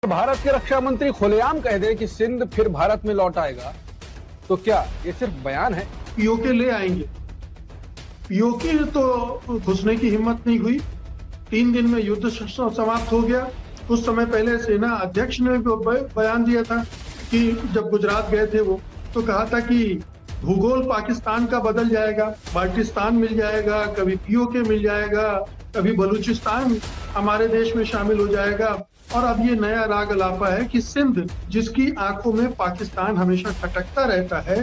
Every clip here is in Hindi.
भारत के रक्षा मंत्री खुलेआम कह दे कि सिंध फिर भारत में लौट आएगा, तो क्या ये सिर्फ बयान है? पीओके ले आएंगे। पीओके तो घुसने की हिम्मत नहीं हुई। 3 दिन में युद्ध समाप्त हो गया। कुछ समय पहले सेना अध्यक्ष ने बयान दिया था कि जब गुजरात गए थे वो, तो कहा था कि भूगोल पाकिस्तान का बदल जाएगा, बाल्टिस्तान मिल जाएगा, कभी पीओके मिल जाएगा, कभी बलूचिस्तान हमारे देश में शामिल हो जाएगा। और अब ये नया राग अलापा है कि सिंध, जिसकी आंखों में पाकिस्तान हमेशा खटकता रहता है,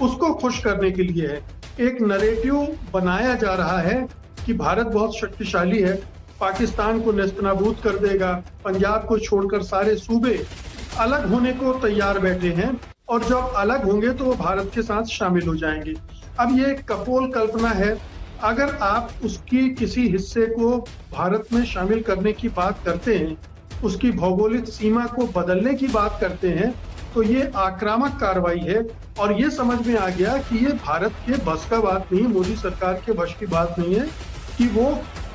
उसको खुश करने के लिए है। एक नरेटिव बनाया जा रहा है कि भारत बहुत शक्तिशाली है, पाकिस्तान को नेस्तनाबूद कर देगा, पंजाब को छोड़कर सारे सूबे अलग होने को तैयार बैठे हैं और जब अलग होंगे तो वो भारत के साथ शामिल हो जाएंगे। अब ये कपोल कल्पना है। अगर आप उसकी किसी हिस्से को भारत में शामिल करने की बात करते हैं, उसकी भौगोलिक सीमा को बदलने की बात करते हैं, तो ये आक्रामक कार्रवाई है। और ये समझ में आ गया कि ये भारत के बस का बात नहीं, मोदी सरकार के बस की बात नहीं है कि वो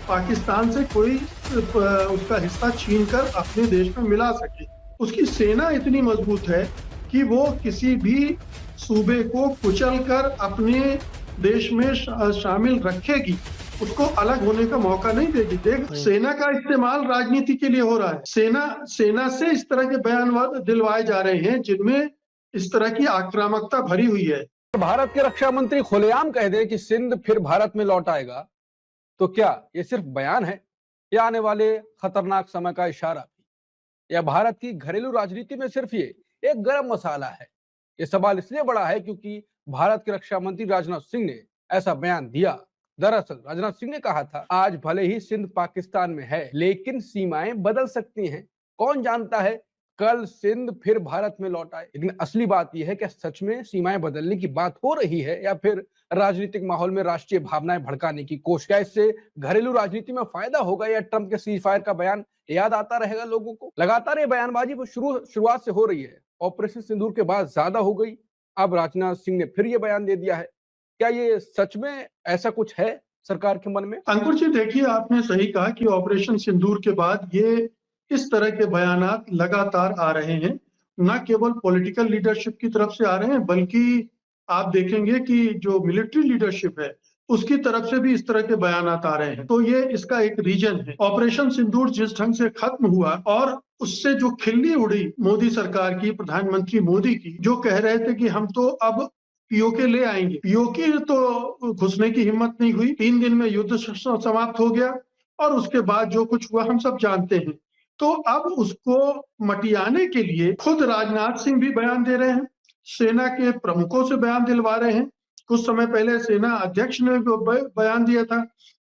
पाकिस्तान से कोई उसका हिस्सा छीनकर अपने देश में मिला सके। उसकी सेना इतनी मजबूत है कि वो किसी भी सूबे को कुचलकर अपने देश में शामिल रखेगी, उसको अलग होने का मौका नहीं देगी। देख, सेना का इस्तेमाल राजनीति के लिए हो रहा है। सेना से इस तरह के बयान दिलवाए जा रहे हैं जिनमें इस तरह की आक्रामकता भरी हुई है। भारत के रक्षा मंत्री खुलेआम कह दे कि सिंध फिर भारत में लौट आएगा, तो क्या ये सिर्फ बयान है या आने वाले खतरनाक समय का इशारा भी? या भारत की घरेलू राजनीति में सिर्फ ये एक गर्म मसाला है? ये सवाल इसलिए बड़ा है क्योंकि भारत के रक्षा मंत्री राजनाथ सिंह ने ऐसा बयान दिया। दरअसल राजनाथ सिंह ने कहा था, आज भले ही सिंध पाकिस्तान में है, लेकिन सीमाएं बदल सकती हैं। कौन जानता है कल सिंध फिर भारत में लौट आए। लेकिन असली बात यह है कि सच में सीमाएं बदलने की बात हो रही है या फिर राजनीतिक माहौल में राष्ट्रीय भावनाएं भड़काने की कोशिश? क्या इससे घरेलू राजनीति में फायदा होगा या ट्रंप के सीज फायर का बयान याद आता रहेगा लोगों को? लगातार ये बयानबाजी शुरुआत से हो रही है। ऑपरेशन सिंदूर के बाद ज्यादा हो गई। अब राजनाथ सिंह ने फिर ये बयान दे दिया है। क्या ये सच में ऐसा कुछ है सरकार के मन में? अंकुर जी, देखिए, आपने सही कहा कि ऑपरेशन सिंदूर के बाद ये इस तरह के बयानात लगातार आ रहे हैं। न केवल पॉलिटिकल लीडरशिप की तरफ से आ रहे हैं, बल्कि आप देखेंगे कि जो मिलिट्री लीडरशिप है उसकी तरफ से भी इस तरह के बयानात आ रहे हैं। तो ये इसका एक रीजन है। ऑपरेशन सिंदूर जिस ढंग से खत्म हुआ और उससे जो खिल्ली उड़ी मोदी सरकार की, प्रधानमंत्री मोदी की, जो कह रहे थे कि हम तो अब पीओके ले आएंगे। पीओके तो घुसने की हिम्मत नहीं हुई। 3 दिन में युद्ध समाप्त हो गया और उसके बाद जो कुछ हुआ हम सब जानते हैं। तो अब उसको मटियाने के लिए खुद राजनाथ सिंह भी बयान दे रहे हैं, सेना के प्रमुखों से बयान दिलवा रहे हैं। कुछ समय पहले सेना अध्यक्ष ने बयान दिया था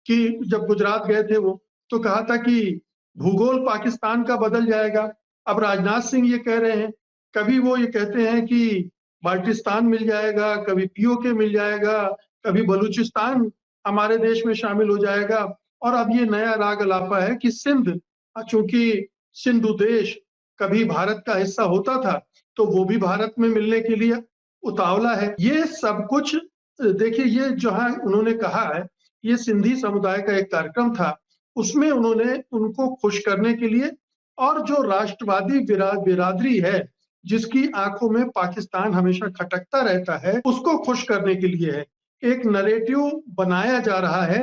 कि जब गुजरात गए थे वो, तो कहा था कि भूगोल पाकिस्तान का बदल जाएगा। अब राजनाथ सिंह ये कह रहे हैं, कभी वो ये कहते हैं कि बाल्टिस्तान मिल जाएगा, कभी पीओके मिल जाएगा, कभी बलूचिस्तान हमारे देश में शामिल हो जाएगा। और अब ये नया राग अलापा है कि सिंध, चूंकि सिंधु देश कभी भारत का हिस्सा होता था, तो वो भी भारत में मिलने के लिए उतावला है। ये सब कुछ देखिए, ये जो है उन्होंने कहा है, ये सिंधी समुदाय का एक कार्यक्रम था, उसमें उन्होंने उनको खुश करने के लिए और जो राष्ट्रवादी बिरादरी है जिसकी आंखों में पाकिस्तान हमेशा खटकता रहता है, उसको खुश करने के लिए है। एक नरेटिव बनाया जा रहा है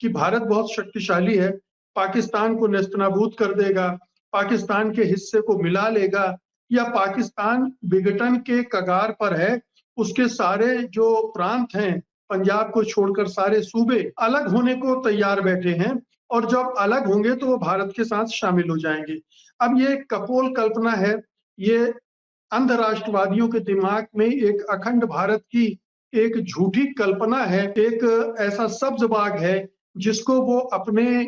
कि भारत बहुत शक्तिशाली है, पाकिस्तान को नेस्तनाबूद कर देगा, पाकिस्तान के हिस्से को मिला लेगा, या पाकिस्तान विघटन के कगार पर है, उसके सारे जो प्रांत हैं, पंजाब को छोड़कर सारे सूबे अलग होने को तैयार बैठे हैं और जब अलग होंगे तो वो भारत के साथ शामिल हो जाएंगे। अब ये कपोल कल्पना है, ये अंध राष्ट्रवादियों के दिमाग में एक अखंड भारत की एक झूठी कल्पना है, एक ऐसा सब्ज बाग है जिसको वो अपने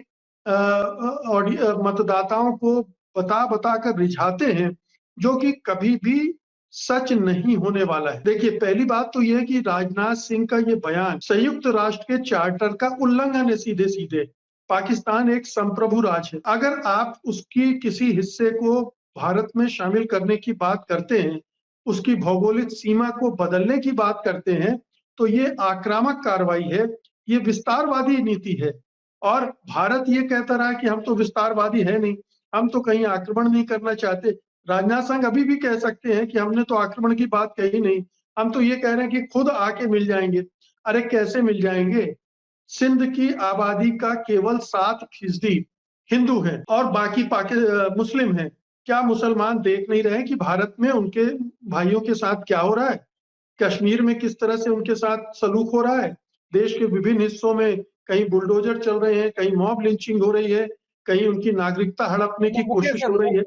मतदाताओं को बता बता कर रिझाते हैं, जो कि कभी भी सच नहीं होने वाला है। देखिए, पहली बात तो यह है कि राजनाथ सिंह का ये बयान संयुक्त राष्ट्र के चार्टर का उल्लंघन है सीधे सीधे। पाकिस्तान एक संप्रभु राज्य है। अगर आप उसकी किसी हिस्से को भारत में शामिल करने की बात करते हैं, उसकी भौगोलिक सीमा को बदलने की बात करते हैं, तो ये आक्रामक कार्रवाई है, ये विस्तारवादी नीति है। और भारत ये कहता रहा कि हम तो विस्तारवादी है नहीं, हम तो कहीं आक्रमण नहीं करना चाहते। राजनाथ सिंह अभी भी कह सकते हैं कि हमने तो आक्रमण की बात कही नहीं, हम तो ये कह रहे हैं कि खुद आके मिल जाएंगे। अरे कैसे मिल जाएंगे? सिंध की आबादी का केवल 7% हिंदू है और बाकी मुस्लिम है। क्या मुसलमान देख नहीं रहे कि भारत में उनके भाइयों के साथ क्या हो रहा है? कश्मीर में किस तरह से उनके साथ सलूक हो रहा है? देश के विभिन्न हिस्सों में कहीं बुलडोजर चल रहे हैं, कहीं मॉब लिंचिंग हो रही है, कहीं उनकी नागरिकता हड़पने की मुकेश कोशिश सर हो रही है।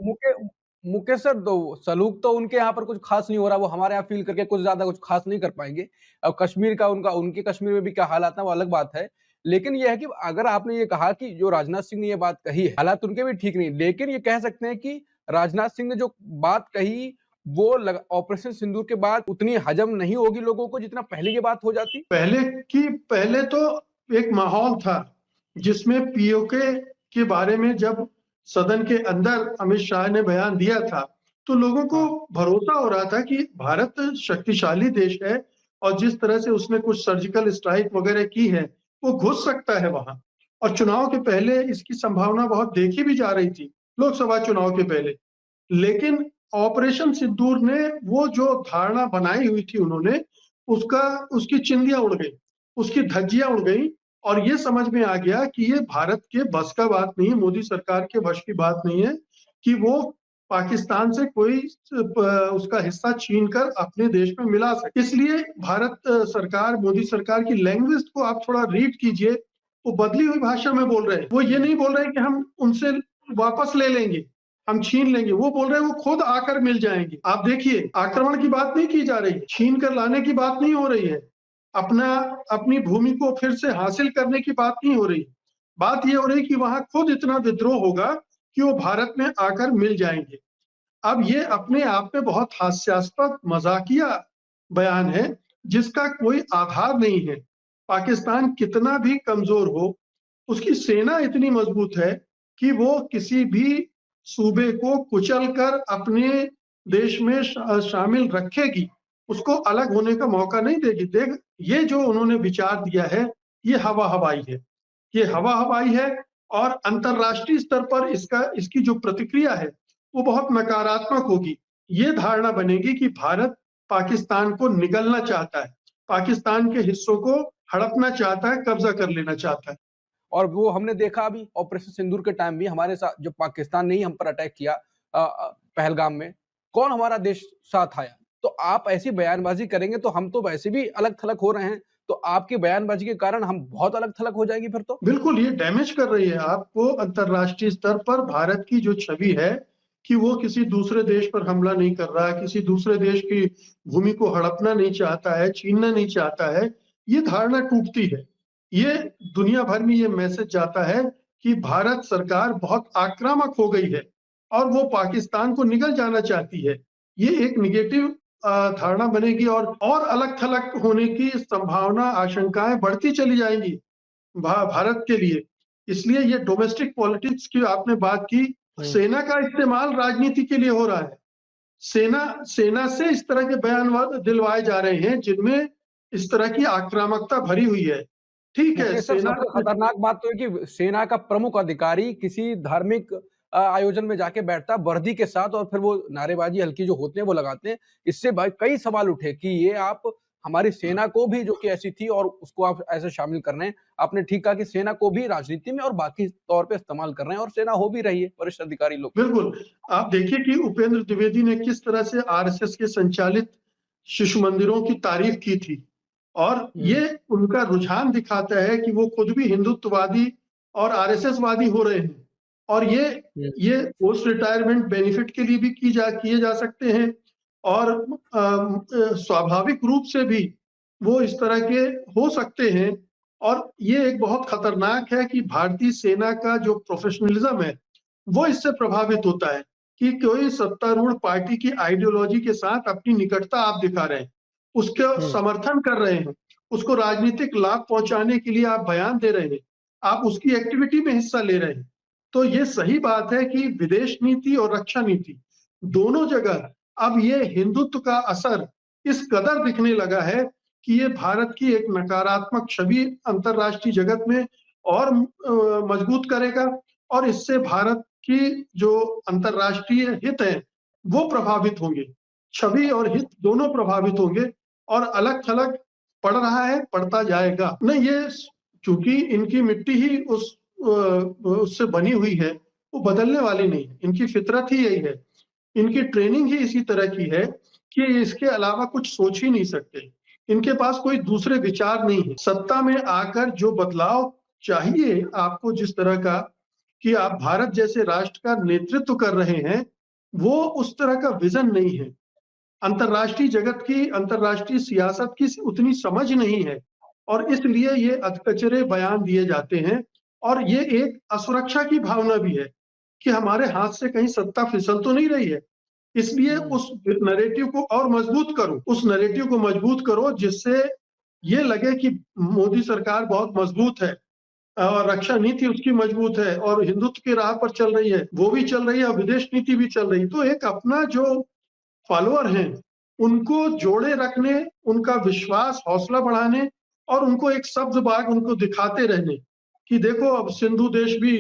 मुकेश सर, तो सलूक तो उनके यहाँ पर कुछ खास नहीं हो रहा, वो हमारे यहाँ फील करके कुछ ज्यादा कुछ खास नहीं कर पाएंगे। अब कश्मीर का उनके कश्मीर में भी क्या हालात है वो अलग बात है। लेकिन यह है कि अगर आपने ये कहा कि जो राजनाथ सिंह ने ये बात कही है, हालात उनके भी ठीक नहीं, लेकिन ये कह सकते हैं कि राजनाथ सिंह ने जो बात कही वो ऑपरेशन सिंदूर के बाद उतनी हजम नहीं होगी लोगों को जितना पहले ये बात हो जाती। पहले तो एक माहौल था जिसमें पीओके के बारे में जब सदन के अंदर अमित शाह ने बयान दिया था, तो लोगों को हाँ। भरोसा हो रहा था कि भारत शक्तिशाली देश है और जिस तरह से उसने कुछ सर्जिकल स्ट्राइक वगैरह की है, वो घुस सकता है वहां। और चुनाव के पहले इसकी संभावना बहुत देखी भी जा रही थी, लोकसभा चुनाव के पहले। लेकिन ऑपरेशन सिंदूर ने वो जो धारणा बनाई हुई थी उन्होंने, उसकी चिंदियां उड़ गई, उसकी धज्जियां उड़ गई और ये समझ में आ गया कि ये भारत के बस का बात नहीं है, मोदी सरकार के वश की बात नहीं है कि वो पाकिस्तान से कोई उसका हिस्सा छीन कर अपने देश में मिला सके। इसलिए भारत सरकार, मोदी सरकार की लैंग्वेज को आप थोड़ा रीड कीजिए, वो बदली हुई भाषा में बोल रहे हैं। वो ये नहीं बोल रहे हैं कि हम उनसे वापस ले लेंगे, हम छीन लेंगे। वो बोल रहे हैं वो खुद आकर मिल जाएंगे। आप देखिए, आक्रमण की बात नहीं की जा रही है, छीन कर लाने की बात नहीं हो रही है, अपनी भूमि को फिर से हासिल करने की बात नहीं हो रही। बात ये हो रही कि वहां खुद इतना विद्रोह होगा कि वो भारत में आकर मिल जाएंगे। अब ये अपने आप में बहुत हास्यास्पद, मजाकिया बयान है जिसका कोई आधार नहीं है। पाकिस्तान कितना भी कमजोर हो, उसकी सेना इतनी मजबूत है कि वो किसी भी सूबे को कुचल कर अपने देश में शामिल रखेगी, उसको अलग होने का मौका नहीं देगी। ये जो उन्होंने विचार दिया है, ये हवा हवाई है, ये हवा हवाई है और अंतरराष्ट्रीय स्तर पर इसकी जो प्रतिक्रिया है वो बहुत नकारात्मक होगी। ये धारणा बनेगी कि भारत पाकिस्तान को निगलना चाहता है, पाकिस्तान के हिस्सों को हड़पना चाहता है, कब्जा कर लेना चाहता है। और वो हमने देखा अभी ऑपरेशन सिंदूर के टाइम भी हमारे साथ जो पाकिस्तान ने ही हम पर अटैक किया पहलगाम में, कौन हमारा देश साथ आया? तो आप ऐसी बयानबाजी करेंगे तो हम तो वैसे भी अलग थलग हो रहे हैं, तो आपकी बयानबाजी के कारण हम बहुत अलग थलग हो जाएंगे फिर तो। बिल्कुल, ये डैमेज कर रही है आपको अंतरराष्ट्रीय स्तर पर। भारत की जो छवि है कि वो किसी दूसरे देश पर हमला नहीं कर रहा है, किसी दूसरे देश की भूमि को हड़पना नहीं चाहता है, छीनना नहीं चाहता है, ये धारणा टूटती है। ये दुनिया भर में ये मैसेज जाता है कि भारत सरकार बहुत आक्रामक हो गई है और वो पाकिस्तान को निगल जाना चाहती है। ये एक नेगेटिव धारणा बनेगी और अलग थलग होने की संभावना, आशंकाएं बढ़ती चली जाएंगी भारत के लिए। इसलिए ये डोमेस्टिक पॉलिटिक्स की आपने बात की, सेना का इस्तेमाल राजनीति के लिए हो रहा है। सेना से इस तरह के बयान दिलवाए जा रहे हैं जिनमें इस तरह की आक्रामकता भरी हुई है। ठीक है, मुकेश सर, सेना सबसे खतरनाक बात तो है कि सेना का प्रमुख अधिकारी किसी धार्मिक आयोजन में जाके बैठता है वर्दी के साथ और फिर वो नारेबाजी हल्की जो होते हैं वो लगाते हैं। इससे भाई कई सवाल उठे कि ये आप हमारी सेना को भी, जो कि ऐसी थी और उसको आप ऐसे शामिल कर रहे हैं। आपने ठीक कहा कि सेना को भी राजनीति में और बाकी तौर पे इस्तेमाल कर रहे हैं और सेना हो भी रही है, वरिष्ठ अधिकारी लोग। बिल्कुल, आप देखिए कि उपेंद्र द्विवेदी ने किस तरह से आरएसएस के संचालित शिशु मंदिरों की तारीफ की थी और ये उनका रुझान दिखाता है कि वो खुद भी हिंदुत्ववादी और आरएसएस वादी हो रहे हैं। और ये पोस्ट रिटायरमेंट बेनिफिट के लिए भी किए जा सकते हैं और स्वाभाविक रूप से भी वो इस तरह के हो सकते हैं। और ये एक बहुत खतरनाक है कि भारतीय सेना का जो प्रोफेशनलिज्म है वो इससे प्रभावित होता है कि कोई सत्तारूढ़ पार्टी की आइडियोलॉजी के साथ अपनी निकटता आप दिखा रहे हैं, उसका समर्थन कर रहे हैं, उसको राजनीतिक लाभ पहुंचाने के लिए आप बयान दे रहे हैं, आप उसकी एक्टिविटी में हिस्सा ले रहे हैं। तो ये सही बात है कि विदेश नीति और रक्षा नीति दोनों जगह अब ये हिंदुत्व का असर इस कदर दिखने लगा है कि ये भारत की एक नकारात्मक छवि अंतरराष्ट्रीय जगत में और मजबूत करेगा और इससे भारत कि जो अंतर्राष्ट्रीय हित है वो प्रभावित होंगे, छवि और हित दोनों प्रभावित होंगे और अलग-थलग पड़ रहा है, पड़ता जाएगा। नहीं, ये चूंकि इनकी मिट्टी ही उससे बनी हुई है, वो बदलने वाली नहीं है। इनकी फितरत ही यही है, इनकी ट्रेनिंग ही इसी तरह की है कि इसके अलावा कुछ सोच ही नहीं सकते। इनके पास कोई दूसरे विचार नहीं है। सत्ता में आकर जो बदलाव चाहिए आपको, जिस तरह का कि आप भारत जैसे राष्ट्र का नेतृत्व कर रहे हैं, वो उस तरह का विजन नहीं है। अंतर्राष्ट्रीय जगत की, अंतर्राष्ट्रीय सियासत की उतनी समझ नहीं है और इसलिए ये अधकचरे बयान दिए जाते हैं और ये एक असुरक्षा की भावना भी है कि हमारे हाथ से कहीं सत्ता फिसल तो नहीं रही है। इसलिए उस नैरेटिव को और मजबूत करो, उस नैरेटिव को मजबूत करो जिससे ये लगे कि मोदी सरकार बहुत मजबूत है और रक्षा नीति उसकी मजबूत है और हिंदुत्व की राह पर चल रही है, वो भी चल रही है और विदेश नीति भी चल रही है। तो एक अपना जो फॉलोअर हैं, उनको जोड़े रखने, उनका विश्वास, हौसला बढ़ाने और उनको एक शब्द बाग उनको दिखाते रहने कि देखो अब सिंधु देश भी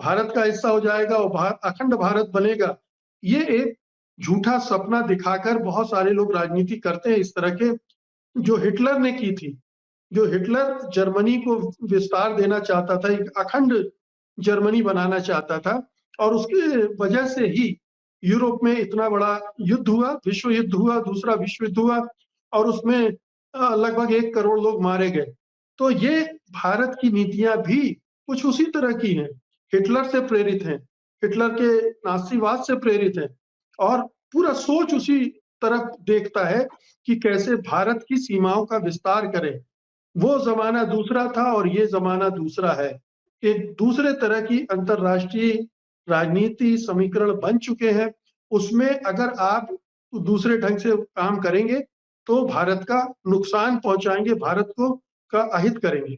भारत का हिस्सा हो जाएगा और अखंड भारत बनेगा। ये एक झूठा सपना दिखाकर बहुत सारे लोग राजनीति करते हैं इस तरह के, जो हिटलर ने की थी। जो हिटलर जर्मनी को विस्तार देना चाहता था, एक अखंड जर्मनी बनाना चाहता था और उसके वजह से ही यूरोप में इतना बड़ा युद्ध हुआ, विश्व युद्ध हुआ, दूसरा विश्व युद्ध हुआ और उसमें लगभग 1 करोड़ लोग मारे गए। तो ये भारत की नीतियां भी कुछ उसी तरह की हैं, हिटलर से प्रेरित हैं, हिटलर के नाज़ीवाद से प्रेरित हैं और पूरा सोच उसी तरफ देखता है कि कैसे भारत की सीमाओं का विस्तार करें। वो ज़माना दूसरा था और ये ज़माना दूसरा है। एक दूसरे तरह की अंतर्राष्ट्रीय राजनीति समीकरण बन चुके हैं। उसमें अगर आप दूसरे ढंग से काम करेंगे, तो भारत का नुकसान पहुँचाएँगे, भारत को का अहित करेंगे।